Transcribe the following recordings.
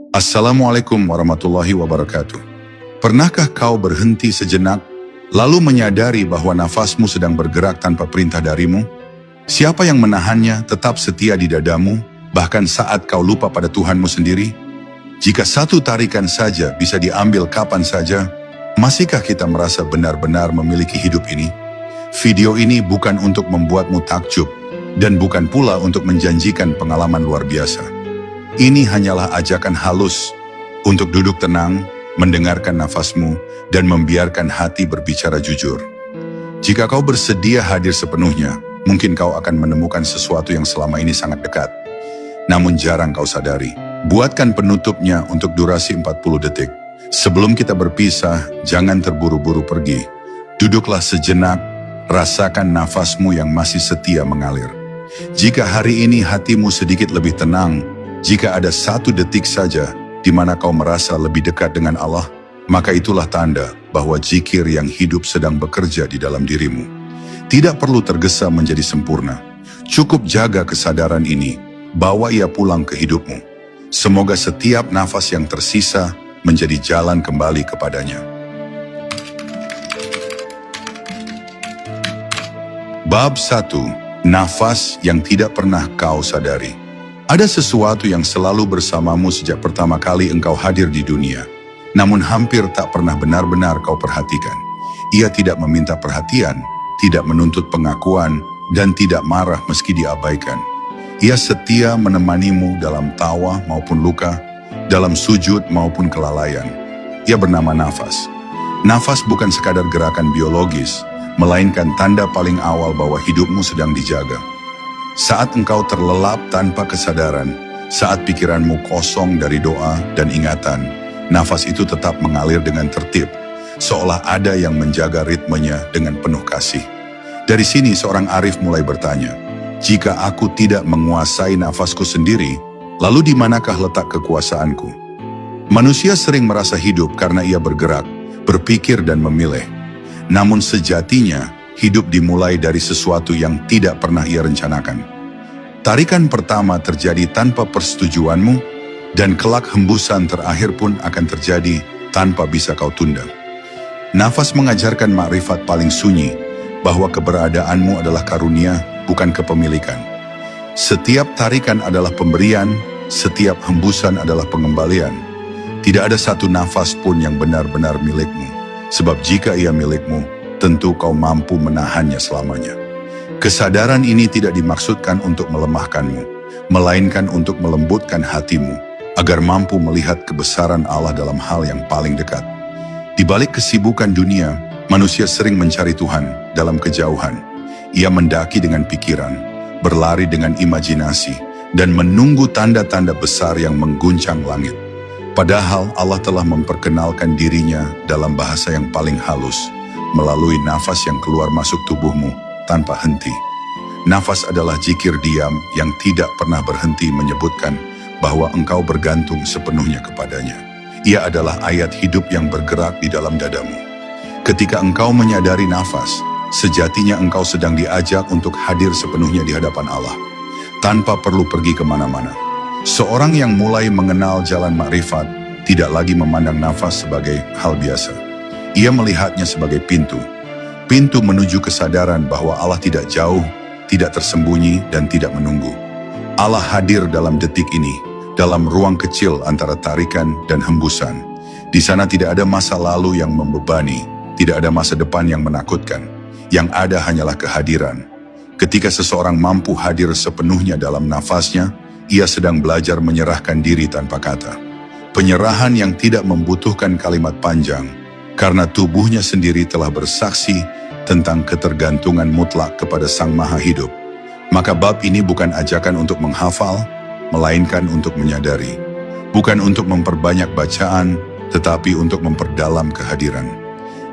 Assalamualaikum warahmatullahi wabarakatuh. Pernahkah kau berhenti sejenak, lalu menyadari bahwa nafasmu sedang bergerak tanpa perintah darimu? Siapa yang menahannya tetap setia di dadamu, bahkan saat kau lupa pada Tuhanmu sendiri? Jika satu tarikan saja bisa diambil kapan saja, masihkah kita merasa benar-benar memiliki hidup ini? Video ini bukan untuk membuatmu takjub, dan bukan pula untuk menjanjikan pengalaman luar biasa. Ini hanyalah ajakan halus untuk duduk tenang, mendengarkan nafasmu, dan membiarkan hati berbicara jujur. Jika kau bersedia hadir sepenuhnya, mungkin kau akan menemukan sesuatu yang selama ini sangat dekat, namun jarang kau sadari. Buatkan penutupnya untuk durasi 40 detik. Sebelum kita berpisah, jangan terburu-buru pergi. Duduklah sejenak, rasakan nafasmu yang masih setia mengalir. Jika hari ini hatimu sedikit lebih tenang, jika ada 1 detik saja di mana kau merasa lebih dekat dengan Allah, maka itulah tanda bahwa zikir yang hidup sedang bekerja di dalam dirimu. Tidak perlu tergesa menjadi sempurna. Cukup jaga kesadaran ini, bawa ia pulang ke hidupmu. Semoga setiap nafas yang tersisa menjadi jalan kembali kepadanya. Bab 1. Nafas yang tidak pernah kau sadari. Ada sesuatu yang selalu bersamamu sejak pertama kali engkau hadir di dunia, namun hampir tak pernah benar-benar kau perhatikan. Ia tidak meminta perhatian, tidak menuntut pengakuan, dan tidak marah meski diabaikan. Ia setia menemanimu dalam tawa maupun luka, dalam sujud maupun kelalaian. Ia bernama nafas. Nafas bukan sekadar gerakan biologis, melainkan tanda paling awal bahwa hidupmu sedang dijaga. Saat engkau terlelap tanpa kesadaran, saat pikiranmu kosong dari doa dan ingatan, nafas itu tetap mengalir dengan tertib, seolah ada yang menjaga ritmenya dengan penuh kasih. Dari sini seorang arif mulai bertanya, jika aku tidak menguasai nafasku sendiri, lalu di manakah letak kekuasaanku? Manusia sering merasa hidup karena ia bergerak, berpikir dan memilih. Namun sejatinya, hidup dimulai dari sesuatu yang tidak pernah ia rencanakan. Tarikan pertama terjadi tanpa persetujuanmu, dan kelak hembusan terakhir pun akan terjadi tanpa bisa kau tunda. Nafas mengajarkan makrifat paling sunyi, bahwa keberadaanmu adalah karunia, bukan kepemilikan. Setiap tarikan adalah pemberian, setiap hembusan adalah pengembalian. Tidak ada satu nafas pun yang benar-benar milikmu, sebab jika ia milikmu, tentu kau mampu menahannya selamanya. Kesadaran ini tidak dimaksudkan untuk melemahkanmu, melainkan untuk melembutkan hatimu, agar mampu melihat kebesaran Allah dalam hal yang paling dekat. Di balik kesibukan dunia, manusia sering mencari Tuhan dalam kejauhan. Ia mendaki dengan pikiran, berlari dengan imajinasi, dan menunggu tanda-tanda besar yang mengguncang langit. Padahal Allah telah memperkenalkan dirinya dalam bahasa yang paling halus, melalui nafas yang keluar masuk tubuhmu tanpa henti. Nafas adalah zikir diam yang tidak pernah berhenti menyebutkan bahwa engkau bergantung sepenuhnya kepadanya. Ia adalah ayat hidup yang bergerak di dalam dadamu. Ketika engkau menyadari nafas, sejatinya engkau sedang diajak untuk hadir sepenuhnya di hadapan Allah, tanpa perlu pergi kemana-mana. Seorang yang mulai mengenal jalan makrifat tidak lagi memandang nafas sebagai hal biasa. Ia melihatnya sebagai pintu menuju kesadaran bahwa Allah tidak jauh, tidak tersembunyi, dan tidak menunggu. Allah hadir dalam detik ini, dalam ruang kecil antara tarikan dan hembusan. Di sana tidak ada masa lalu yang membebani, tidak ada masa depan yang menakutkan. Yang ada hanyalah kehadiran. Ketika seseorang mampu hadir sepenuhnya dalam nafasnya, ia sedang belajar menyerahkan diri tanpa kata. Penyerahan yang tidak membutuhkan kalimat panjang, karena tubuhnya sendiri telah bersaksi tentang ketergantungan mutlak kepada Sang Maha Hidup. Maka bab ini bukan ajakan untuk menghafal, melainkan untuk menyadari. Bukan untuk memperbanyak bacaan, tetapi untuk memperdalam kehadiran.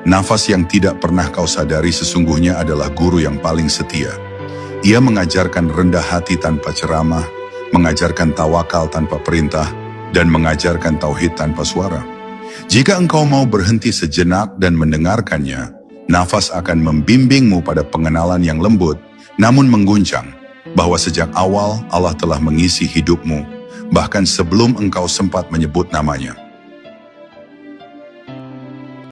Nafas yang tidak pernah kau sadari sesungguhnya adalah guru yang paling setia. Ia mengajarkan rendah hati tanpa ceramah, mengajarkan tawakal tanpa perintah, dan mengajarkan tauhid tanpa suara. Jika engkau mau berhenti sejenak dan mendengarkannya, nafas akan membimbingmu pada pengenalan yang lembut, namun mengguncang, bahwa sejak awal Allah telah mengisi hidupmu, bahkan sebelum engkau sempat menyebut namanya.